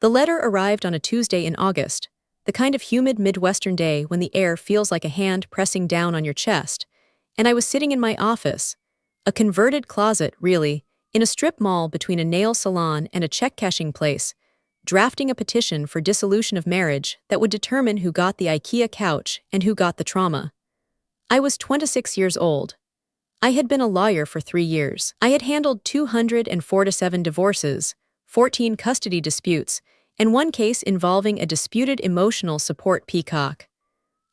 The letter arrived on a Tuesday in August, the kind of humid Midwestern day when the air feels like a hand pressing down on your chest, and I was sitting in my office, a converted closet, really, in a strip mall between a nail salon and a check-cashing place, drafting a petition for dissolution of marriage that would determine who got the IKEA couch and who got the trauma. I was 26 years old. I had been a lawyer for 3 years. I had handled 247 divorces, 14 custody disputes, and one case involving a disputed emotional support peacock.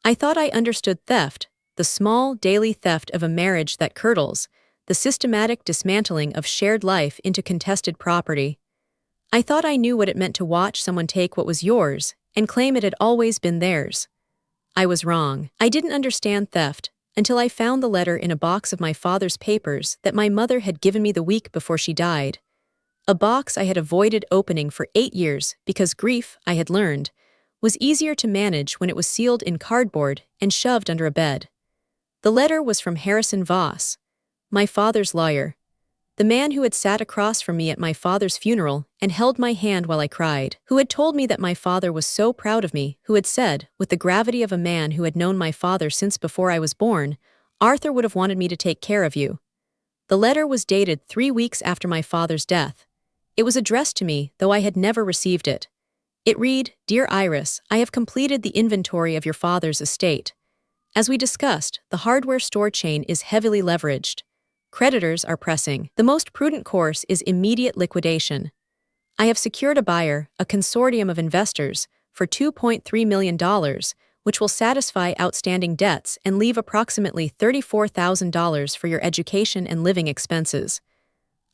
I thought I understood theft, the small, daily theft of a marriage that curdles, the systematic dismantling of shared life into contested property. I thought I knew what it meant to watch someone take what was yours and claim it had always been theirs. I was wrong. I didn't understand theft until I found the letter in a box of my father's papers that my mother had given me the week before she died. A box I had avoided opening for 8 years because grief, I had learned, was easier to manage when it was sealed in cardboard and shoved under a bed. The letter was from Harrison Voss, my father's lawyer, the man who had sat across from me at my father's funeral and held my hand while I cried, who had told me that my father was so proud of me, who had said, with the gravity of a man who had known my father since before I was born, "Arthur would have wanted me to take care of you." The letter was dated 3 weeks after my father's death. It was addressed to me, though I had never received it. It read, "Dear Iris, I have completed the inventory of your father's estate. As we discussed, the hardware store chain is heavily leveraged. Creditors are pressing. The most prudent course is immediate liquidation. I have secured a buyer, a consortium of investors, for $2.3 million, which will satisfy outstanding debts and leave approximately $34,000 for your education and living expenses.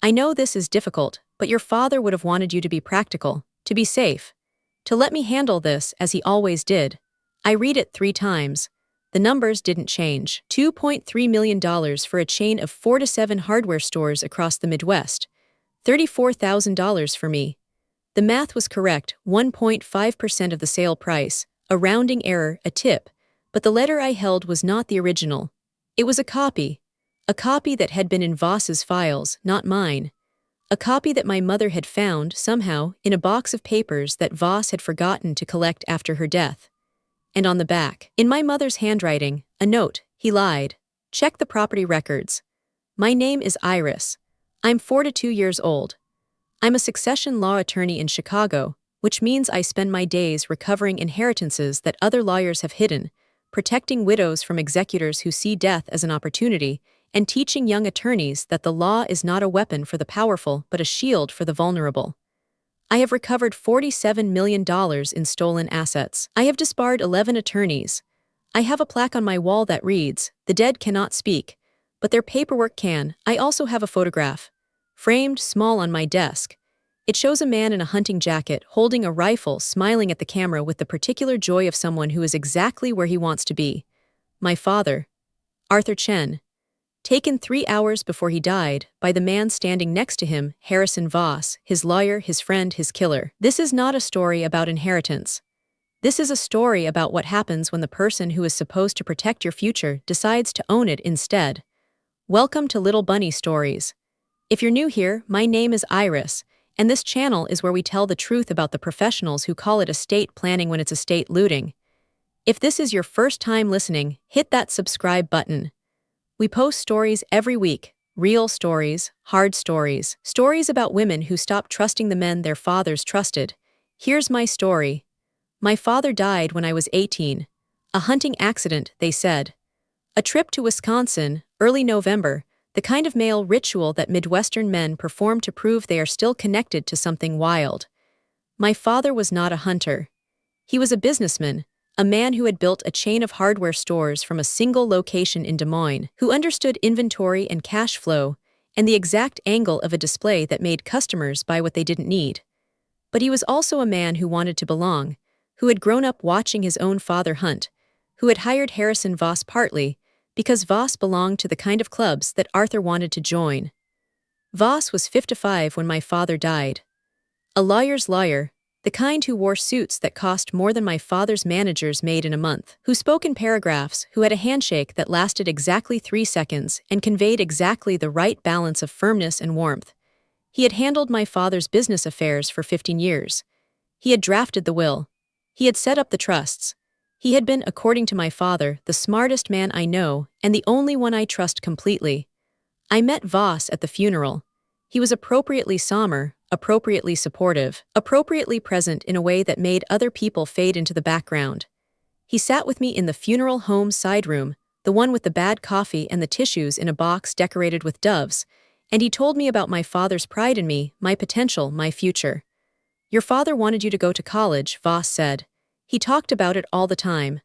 I know this is difficult, but your father would have wanted you to be practical, to be safe, to let me handle this as he always did. I read it 3 times. The numbers didn't change. $2.3 million for a chain of 4 to 7 hardware stores across the Midwest. $34,000 for me. The math was correct, 1.5% of the sale price, a rounding error, a tip, but the letter I held was not the original. It was a copy that had been in Voss's files, not mine. A copy that my mother had found, somehow, in a box of papers that Voss had forgotten to collect after her death. And on the back, in my mother's handwriting, a note, "He lied. Check the property records. My name is Iris. I'm 42 years old. I'm a succession law attorney in Chicago, which means I spend my days recovering inheritances that other lawyers have hidden, protecting widows from executors who see death as an opportunity, and teaching young attorneys that the law is not a weapon for the powerful but a shield for the vulnerable. I have recovered $47 million in stolen assets. I have disbarred 11 attorneys. I have a plaque on my wall that reads, 'The dead cannot speak, but their paperwork can.' I also have a photograph, framed small on my desk. It shows a man in a hunting jacket holding a rifle, smiling at the camera with the particular joy of someone who is exactly where he wants to be. My father, Arthur Chen, taken 3 hours before he died by the man standing next to him, Harrison Voss, his lawyer, his friend, his killer. This is not a story about inheritance. This is a story about what happens when the person who is supposed to protect your future decides to own it instead. Welcome to Little Bunny Stories. If you're new here, my name is Iris, and this channel is where we tell the truth about the professionals who call it estate planning when it's estate looting. If this is your first time listening, hit that subscribe button. We post stories every week, real stories, hard stories, stories about women who stopped trusting the men their fathers trusted. Here's my story. My father died when I was 18. A hunting accident, they said. A trip to Wisconsin, early November, the kind of male ritual that Midwestern men perform to prove they are still connected to something wild. My father was not a hunter. He was a businessman, a man who had built a chain of hardware stores from a single location in Des Moines, who understood inventory and cash flow, and the exact angle of a display that made customers buy what they didn't need. But he was also a man who wanted to belong, who had grown up watching his own father hunt, who had hired Harrison Voss partly because Voss belonged to the kind of clubs that Arthur wanted to join. Voss was 55 when my father died. A lawyer's lawyer, the kind who wore suits that cost more than my father's managers made in a month, who spoke in paragraphs, who had a handshake that lasted exactly 3 seconds and conveyed exactly the right balance of firmness and warmth. He had handled my father's business affairs for 15 years. He had drafted the will. He had set up the trusts. He had been, according to my father, the smartest man I know and the only one I trust completely. I met Voss at the funeral. He was appropriately somber, appropriately supportive, appropriately present in a way that made other people fade into the background. He sat with me in the funeral home's side room, the one with the bad coffee and the tissues in a box decorated with doves, and he told me about my father's pride in me, my potential, my future. Your father wanted you to go to college, Voss said. He talked about it all the time.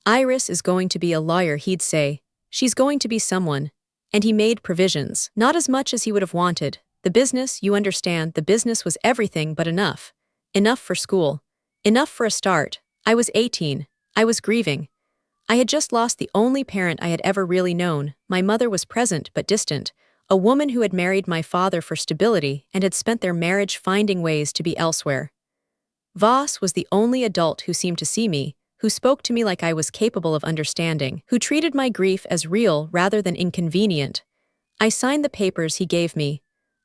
Iris is going to be a lawyer, he'd say. She's going to be someone. And he made provisions. Not as much as he would have wanted. The business, you understand, the business was everything but enough. Enough for school. Enough for a start. I was 18. I was grieving. I had just lost the only parent I had ever really known. My mother was present but distant. A woman who had married my father for stability and had spent their marriage finding ways to be elsewhere. Voss was the only adult who seemed to see me, who spoke to me like I was capable of understanding, who treated my grief as real rather than inconvenient. I signed the papers he gave me.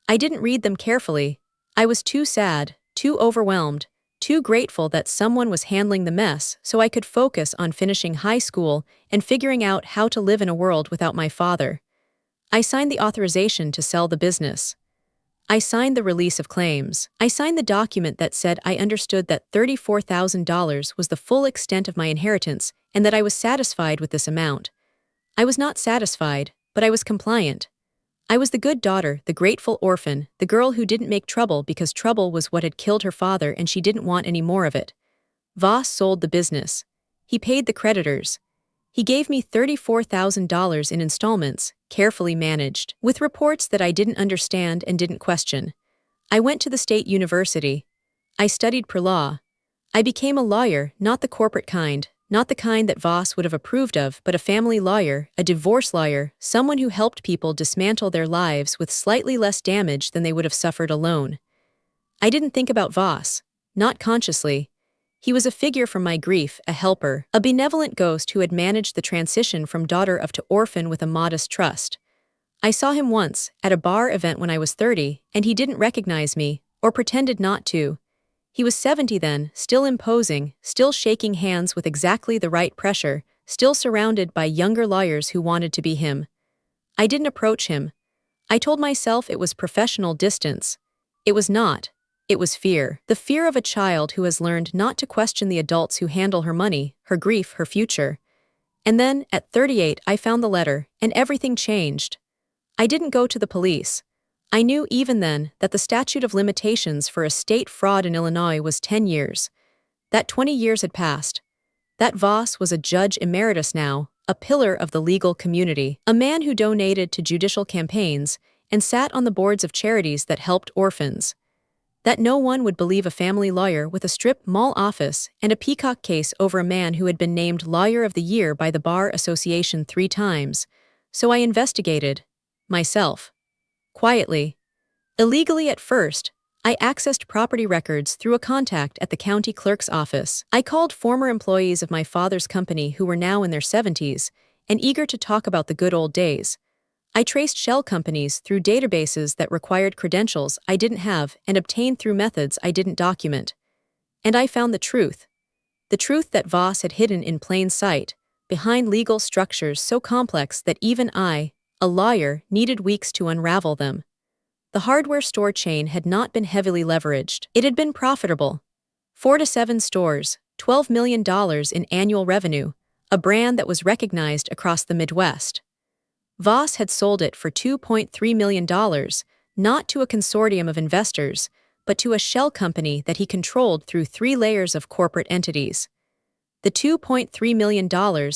I didn't read them carefully. I was too sad, too overwhelmed, too grateful that someone was handling the mess so I could focus on finishing high school and figuring out how to live in a world without my father. I signed the authorization to sell the business. I signed the release of claims. I signed the document that said I understood that $34,000 was the full extent of my inheritance and that I was satisfied with this amount. I was not satisfied, but I was compliant. I was the good daughter, the grateful orphan, the girl who didn't make trouble because trouble was what had killed her father and she didn't want any more of it. Voss sold the business. He paid the creditors. He gave me $34,000 in installments, carefully managed, with reports that I didn't understand and didn't question. I went to the state university. I studied pre-law. I became a lawyer, not the corporate kind, not the kind that Voss would have approved of, but a family lawyer, a divorce lawyer, someone who helped people dismantle their lives with slightly less damage than they would have suffered alone. I didn't think about Voss, not consciously. He was a figure from my grief, a helper, a benevolent ghost who had managed the transition from daughter of to orphan with a modest trust. I saw him once, at a bar event when I was 30, and he didn't recognize me, or pretended not to. He was 70 then, still imposing, still shaking hands with exactly the right pressure, still surrounded by younger lawyers who wanted to be him. I didn't approach him. I told myself it was professional distance. It was not. It was fear. The fear of a child who has learned not to question the adults who handle her money, her grief, her future. And then, at 38, I found the letter, and everything changed. I didn't go to the police. I knew even then that the statute of limitations for estate fraud in Illinois was 10 years. That 20 years had passed. That Voss was a judge emeritus now, a pillar of the legal community, a man who donated to judicial campaigns and sat on the boards of charities that helped orphans. That no one would believe a family lawyer with a strip mall office and a peacock case over a man who had been named Lawyer of the Year by the Bar Association 3 times. So I investigated. Myself. Quietly. Illegally at first, I accessed property records through a contact at the county clerk's office. I called former employees of my father's company who were now in their 70s and eager to talk about the good old days. I traced shell companies through databases that required credentials I didn't have and obtained through methods I didn't document. And I found the truth. The truth that Voss had hidden in plain sight, behind legal structures so complex that even I, a lawyer, needed weeks to unravel them. The hardware store chain had not been heavily leveraged. It had been profitable. 4 to 7 stores, $12 million in annual revenue, a brand that was recognized across the Midwest. Voss had sold it for $2.3 million, not to a consortium of investors, but to a shell company that he controlled through 3 layers of corporate entities. The $2.3 million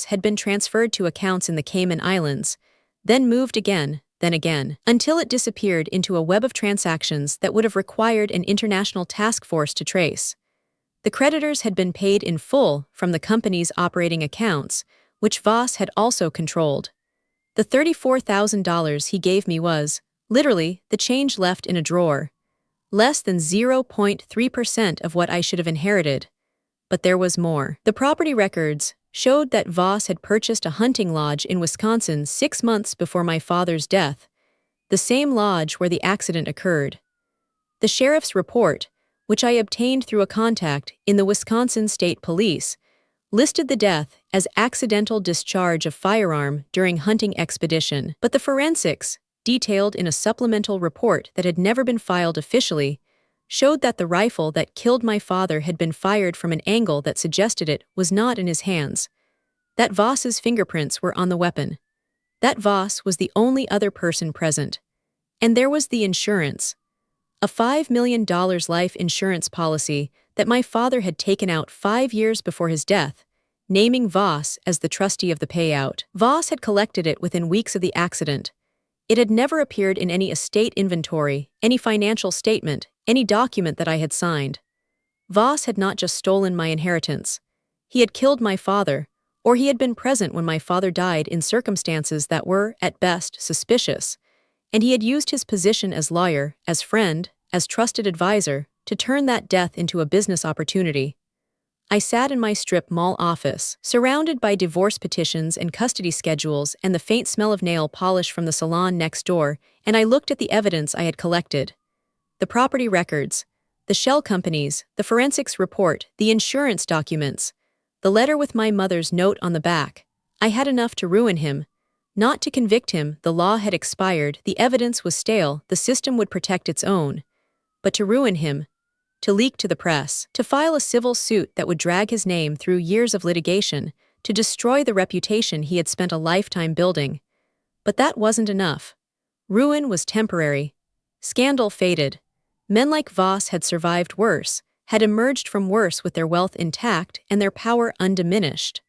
had been transferred to accounts in the Cayman Islands, then moved again, until it disappeared into a web of transactions that would have required an international task force to trace. The creditors had been paid in full from the company's operating accounts, which Voss had also controlled. The $34,000 he gave me was, literally, the change left in a drawer. Less than 0.3% of what I should have inherited. But there was more. The property records showed that Voss had purchased a hunting lodge in Wisconsin 6 months before my father's death, the same lodge where the accident occurred. The sheriff's report, which I obtained through a contact in the Wisconsin State Police, listed the death as accidental discharge of firearm during hunting expedition. But the forensics, detailed in a supplemental report that had never been filed officially, showed that the rifle that killed my father had been fired from an angle that suggested it was not in his hands. That Voss's fingerprints were on the weapon. That Voss was the only other person present. And there was the insurance. A $5 million life insurance policy that my father had taken out 5 years before his death, naming Voss as the trustee of the payout. Voss had collected it within weeks of the accident. It had never appeared in any estate inventory, any financial statement, any document that I had signed. Voss had not just stolen my inheritance. He had killed my father, or he had been present when my father died in circumstances that were, at best, suspicious, and he had used his position as lawyer, as friend, as trusted advisor, to turn that death into a business opportunity. I sat in my strip mall office, surrounded by divorce petitions and custody schedules and the faint smell of nail polish from the salon next door, and I looked at the evidence I had collected. The property records, the shell companies, the forensics report, the insurance documents, the letter with my mother's note on the back. I had enough to ruin him. Not to convict him, the law had expired, the evidence was stale, the system would protect its own. But to ruin him, to leak to the press, to file a civil suit that would drag his name through years of litigation, to destroy the reputation he had spent a lifetime building. But that wasn't enough. Ruin was temporary. Scandal faded. Men like Voss had survived worse, had emerged from worse with their wealth intact and their power undiminished.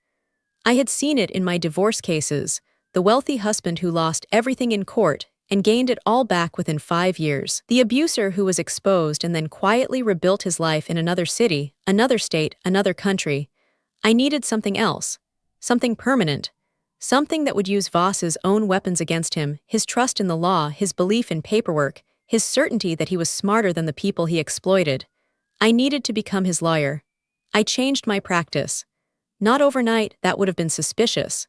I had seen it in my divorce cases, the wealthy husband who lost everything in court and gained it all back within 5 years. The abuser who was exposed and then quietly rebuilt his life in another city, another state, another country. I needed something else. Something permanent. Something that would use Voss's own weapons against him, his trust in the law, his belief in paperwork, his certainty that he was smarter than the people he exploited. I needed to become his lawyer. I changed my practice. Not overnight, that would have been suspicious.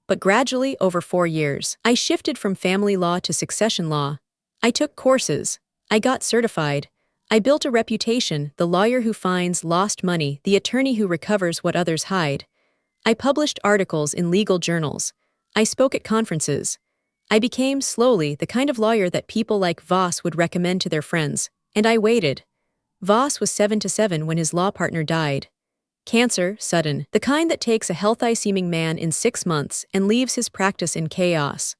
But gradually, over 4 years, I shifted from family law to succession law. I took courses. I got certified. I built a reputation, the lawyer who finds lost money, the attorney who recovers what others hide. I published articles in legal journals. I spoke at conferences. I became, slowly, the kind of lawyer that people like Voss would recommend to their friends. And I waited. Voss was 7 when his law partner died. Cancer, sudden, the kind that takes a healthy-seeming man in 6 months and leaves his practice in chaos.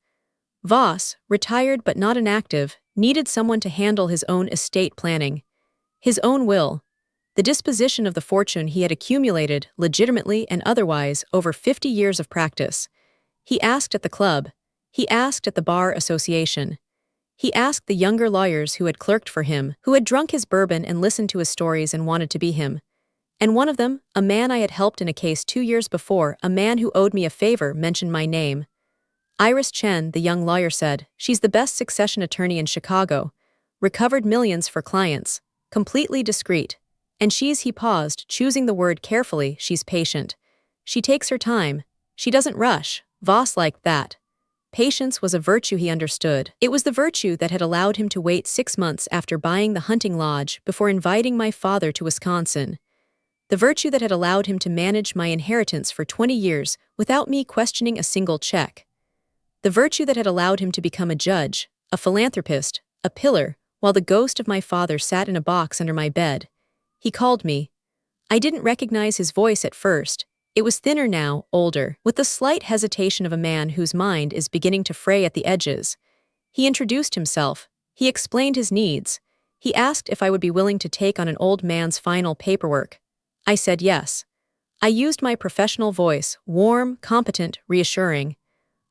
Voss, retired but not inactive, needed someone to handle his own estate planning, his own will, the disposition of the fortune he had accumulated, legitimately and otherwise, over 50 years of practice. He asked at the club. He asked at the bar association. He asked the younger lawyers who had clerked for him, who had drunk his bourbon and listened to his stories and wanted to be him. And one of them, a man I had helped in a case 2 years before, a man who owed me a favor, mentioned my name. Iris Chen, the young lawyer said, she's the best succession attorney in Chicago. Recovered millions for clients. Completely discreet. And he paused, choosing the word carefully, she's patient. She takes her time. She doesn't rush. Voss liked that. Patience was a virtue he understood. It was the virtue that had allowed him to wait 6 months after buying the hunting lodge before inviting my father to Wisconsin. The virtue that had allowed him to manage my inheritance for 20 years without me questioning a single check. The virtue that had allowed him to become a judge, a philanthropist, a pillar, while the ghost of my father sat in a box under my bed. He called me. I didn't recognize his voice at first. It was thinner now, older, with the slight hesitation of a man whose mind is beginning to fray at the edges. He introduced himself. He explained his needs. He asked if I would be willing to take on an old man's final paperwork. I said yes. I used my professional voice, warm, competent, reassuring.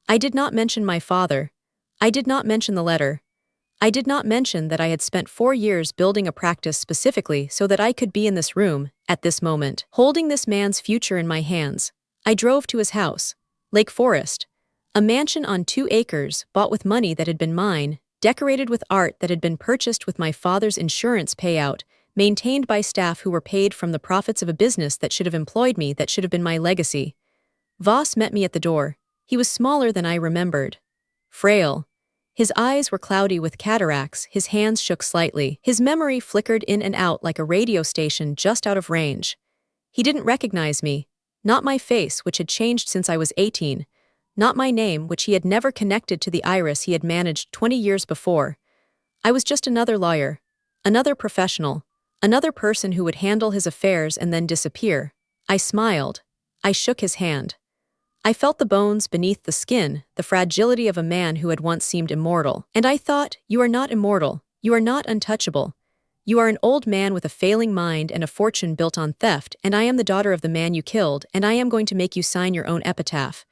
I did not mention my father. I did not mention the letter. I did not mention that I had spent 4 years building a practice specifically so that I could be in this room, at this moment, holding this man's future in my hands. I drove to his house, Lake Forest, a mansion on 2 acres, bought with money that had been mine, decorated with art that had been purchased with my father's insurance payout, maintained by staff who were paid from the profits of a business that should have employed me, that should have been my legacy. Voss met me at the door. He was smaller than I remembered. Frail. His eyes were cloudy with cataracts, his hands shook slightly. His memory flickered in and out like a radio station just out of range. He didn't recognize me. Not my face, which had changed since I was 18. Not my name, which he had never connected to the iris he had managed 20 years before. I was just another lawyer. Another professional. Another person who would handle his affairs and then disappear. I smiled. I shook his hand. I felt the bones beneath the skin, the fragility of a man who had once seemed immortal. And I thought, you are not immortal. You are not untouchable. You are an old man with a failing mind and a fortune built on theft, and I am the daughter of the man you killed, and I am going to make you sign your own epitaph.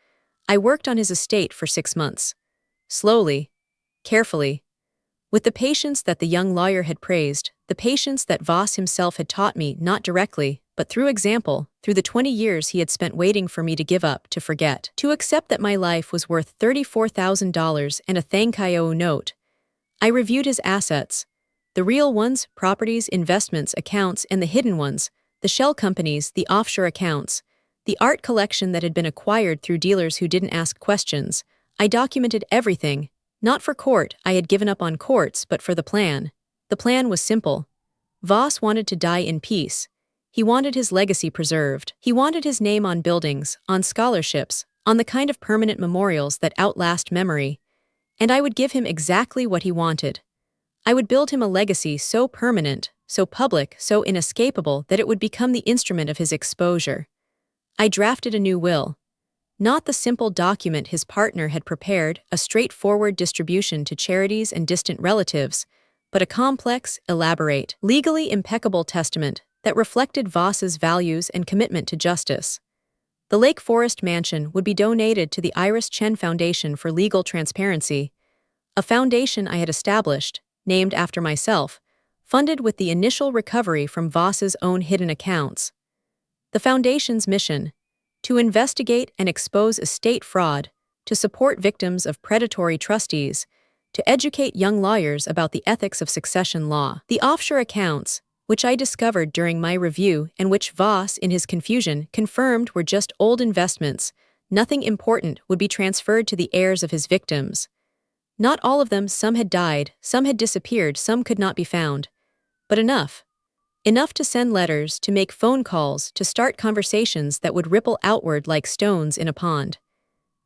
I worked on his estate for 6 months. Slowly, carefully, with the patience that the young lawyer had praised, the patience that Voss himself had taught me, not directly, but through example, through the 20 years he had spent waiting for me to give up, to forget, to accept that my life was worth $34,000 and a thank you note. I reviewed his assets. The real ones, properties, investments, accounts, and the hidden ones, the shell companies, the offshore accounts, the art collection that had been acquired through dealers who didn't ask questions. I documented everything. Not for court, I had given up on courts, but for the plan. The plan was simple. Voss wanted to die in peace. He wanted his legacy preserved. He wanted his name on buildings, on scholarships, on the kind of permanent memorials that outlast memory. And I would give him exactly what he wanted. I would build him a legacy so permanent, so public, so inescapable that it would become the instrument of his exposure. I drafted a new will. Not the simple document his partner had prepared, a straightforward distribution to charities and distant relatives, but a complex, elaborate, legally impeccable testament that reflected Voss's values and commitment to justice. The Lake Forest mansion would be donated to the Iris Chen Foundation for Legal Transparency, a foundation I had established, named after myself, funded with the initial recovery from Voss's own hidden accounts. The foundation's mission: to investigate and expose estate fraud, to support victims of predatory trustees, to educate young lawyers about the ethics of succession law. The offshore accounts, which I discovered during my review and which Voss, in his confusion, confirmed were just old investments, nothing important, would be transferred to the heirs of his victims. Not all of them, some had died, some had disappeared, some could not be found. But enough. Enough to send letters, to make phone calls, to start conversations that would ripple outward like stones in a pond.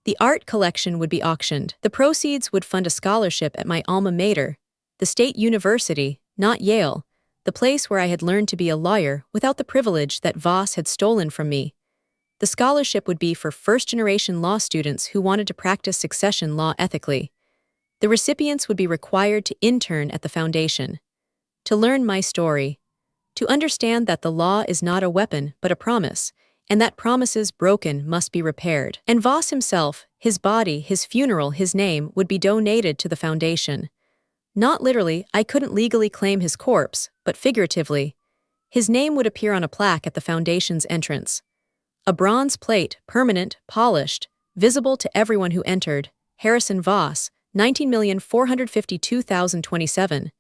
The art collection would be auctioned. The proceeds would fund a scholarship at my alma mater, the State University, not Yale, the place where I had learned to be a lawyer without the privilege that Voss had stolen from me. The scholarship would be for first-generation law students who wanted to practice succession law ethically. The recipients would be required to intern at the foundation, to learn my story, to understand that the law is not a weapon but a promise, and that promises broken must be repaired. And Voss himself, his body, his funeral, his name, would be donated to the foundation. Not literally, I couldn't legally claim his corpse, but figuratively. His name would appear on a plaque at the foundation's entrance. A bronze plate, permanent, polished, visible to everyone who entered: Harrison Voss, 19,452,027.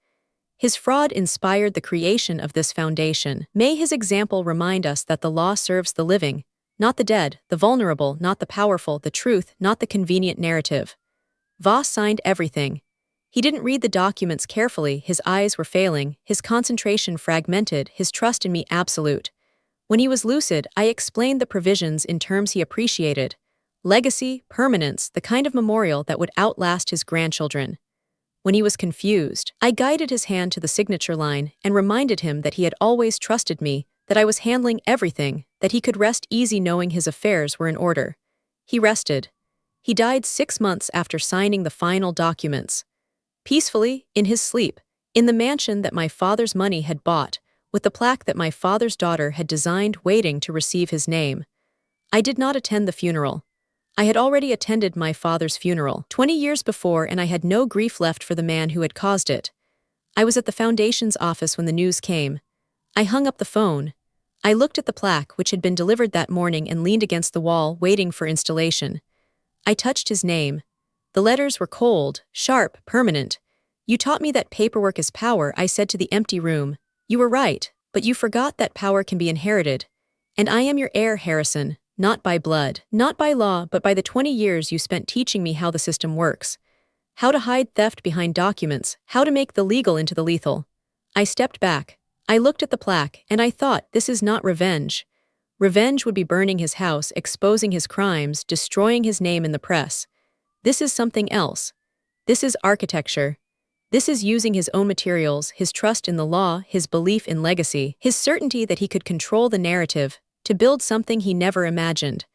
His fraud inspired the creation of this foundation. May his example remind us that the law serves the living, not the dead, the vulnerable, not the powerful, the truth, not the convenient narrative. Voss signed everything. He didn't read the documents carefully, his eyes were failing, his concentration fragmented, his trust in me absolute. When he was lucid, I explained the provisions in terms he appreciated: legacy, permanence, the kind of memorial that would outlast his grandchildren. When he was confused, I guided his hand to the signature line and reminded him that he had always trusted me, that I was handling everything, that he could rest easy knowing his affairs were in order. He rested. He died 6 months after signing the final documents. Peacefully, in his sleep, in the mansion that my father's money had bought, with the plaque that my father's daughter had designed waiting to receive his name. I did not attend the funeral. I had already attended my father's funeral 20 years before, and I had no grief left for the man who had caused it. I was at the foundation's office when the news came. I hung up the phone. I looked at the plaque which had been delivered that morning and leaned against the wall, waiting for installation. I touched his name. The letters were cold, sharp, permanent. "You taught me that paperwork is power," I said to the empty room. "You were right, but you forgot that power can be inherited. And I am your heir, Harrison. Not by blood, not by law, but by the 20 years you spent teaching me how the system works. how to hide theft behind documents, how to make the legal into the lethal. I stepped back. I looked at the plaque, and I thought, this is not revenge. Revenge would be burning his house, exposing his crimes, destroying his name in the press. This is something else. This is architecture. This is using his own materials, his trust in the law, his belief in legacy, his certainty that he could control the narrative, to build something he never imagined.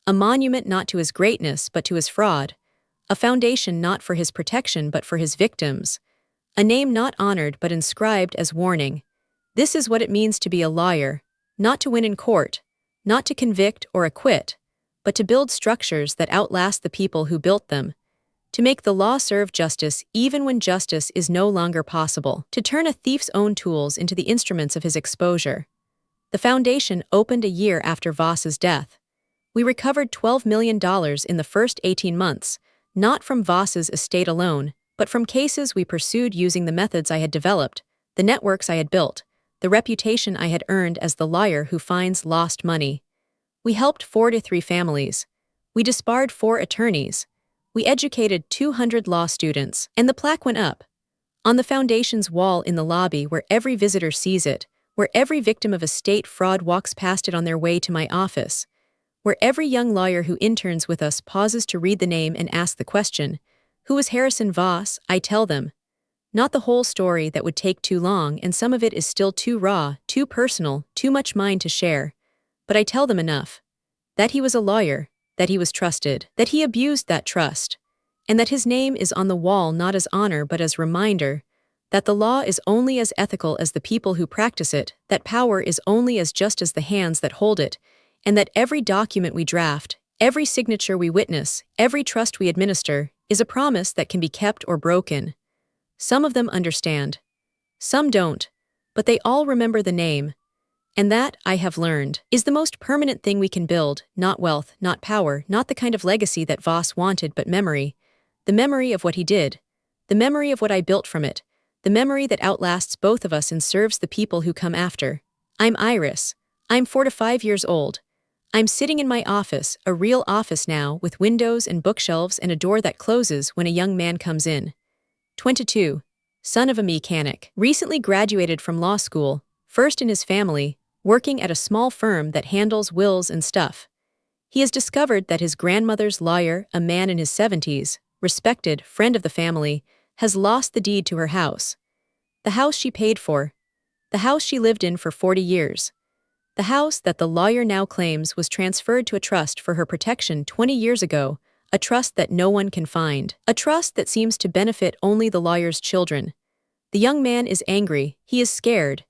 A monument not to his greatness but to his fraud. A foundation not for his protection but for his victims. A name not honored but inscribed as warning. This is what it means to be a lawyer. Not to win in court, not to convict or acquit, but to build structures that outlast the people who built them. To make the law serve justice even when justice is no longer possible. To turn a thief's own tools into the instruments of his exposure. The foundation opened a year after Voss's death. We recovered $12 million in the first 18 months, not from Voss's estate alone, but from cases we pursued using the methods I had developed, the networks I had built, the reputation I had earned as the lawyer who finds lost money. We helped 4 to 3 families. We disbarred 4 attorneys. We educated 200 law students, and the plaque went up. On the foundation's wall in the lobby where every visitor sees it, where every victim of estate fraud walks past it on their way to my office, where every young lawyer who interns with us pauses to read the name and ask the question, who is Harrison Voss? I tell them. Not the whole story, that would take too long, and some of it is still too raw, too personal, too much mine to share. But I tell them enough. That he was a lawyer, that he was trusted, that he abused that trust, and that his name is on the wall not as honor but as reminder, that the law is only as ethical as the people who practice it, that power is only as just as the hands that hold it, and that every document we draft, every signature we witness, every trust we administer, is a promise that can be kept or broken. Some of them understand. Some don't, but they all remember the name. And that, I have learned, is the most permanent thing we can build, not wealth, not power, not the kind of legacy that Voss wanted, but memory. The memory of what he did. The memory of what I built from it. The memory that outlasts both of us and serves the people who come after. I'm Iris. I'm 4 to 5 years old. I'm sitting in my office, a real office now, with windows and bookshelves and a door that closes when a young man comes in. 22. Son of a mechanic. Recently graduated from law school, first in his family, working at a small firm that handles wills and stuff. He has discovered that his grandmother's lawyer, a man in his 70s, respected, friend of the family, has lost the deed to her house. The house she paid for. The house she lived in for 40 years. The house that the lawyer now claims was transferred to a trust for her protection 20 years ago, a trust that no one can find. A trust that seems to benefit only the lawyer's children. The young man is angry, he is scared.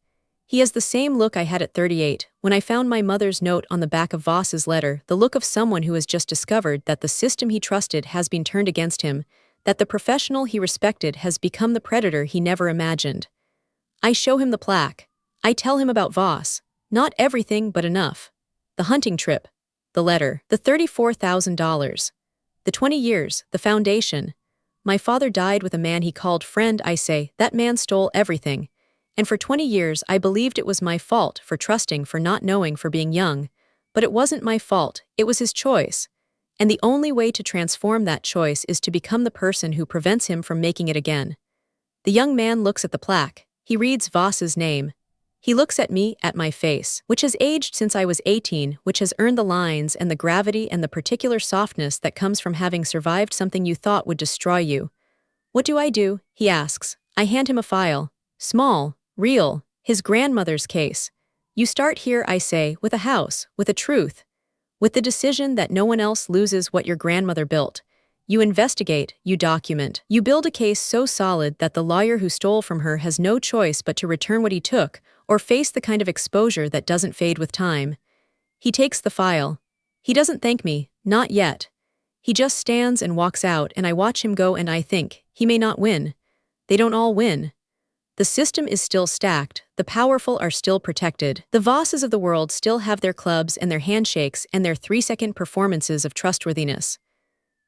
He has the same look I had at 38, when I found my mother's note on the back of Voss's letter, the look of someone who has just discovered that the system he trusted has been turned against him, that the professional he respected has become the predator he never imagined. I show him the plaque. I tell him about Voss. Not everything, but enough. The hunting trip. The letter. The $34,000. The 20 years. The foundation. My father died with a man he called friend. I say, that man stole everything. And for 20 years I believed it was my fault, for trusting, for not knowing, for being young. But it wasn't my fault, it was his choice. And the only way to transform that choice is to become the person who prevents him from making it again. The young man looks at the plaque. He reads Voss's name. He looks at me, at my face, which has aged since I was 18, which has earned the lines and the gravity and the particular softness that comes from having survived something you thought would destroy you. What do? He asks. I hand him a file. Small. Real, his grandmother's case. You start here, I say, with a house, with a truth, with the decision that no one else loses what your grandmother built. You investigate, you document, you build a case so solid that the lawyer who stole from her has no choice but to return what he took, or face the kind of exposure that doesn't fade with time. He takes the file. He doesn't thank me, not yet. He just stands and walks out, and I watch him go, and I think, he may not win. They don't all win. The system is still stacked, the powerful are still protected, the Vosses of the world still have their clubs and their handshakes and their 3-second performances of trustworthiness.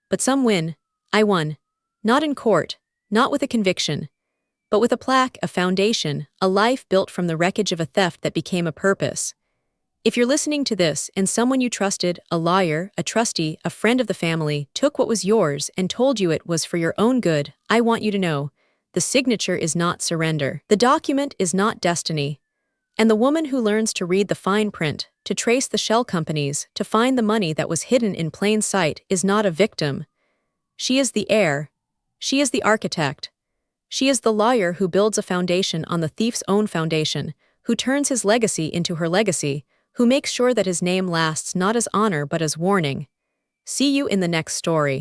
But some win. I won. Not in court, not with a conviction, but with a plaque, a foundation, a life built from the wreckage of a theft that became a purpose. If you're listening to this and someone you trusted, a lawyer, a trustee, a friend of the family, took what was yours and told you it was for your own good, I want you to know, the signature is not surrender. The document is not destiny. And the woman who learns to read the fine print, to trace the shell companies, to find the money that was hidden in plain sight is not a victim. She is the heir. She is the architect. She is the lawyer who builds a foundation on the thief's own foundation, who turns his legacy into her legacy, who makes sure that his name lasts not as honor but as warning. See you in the next story.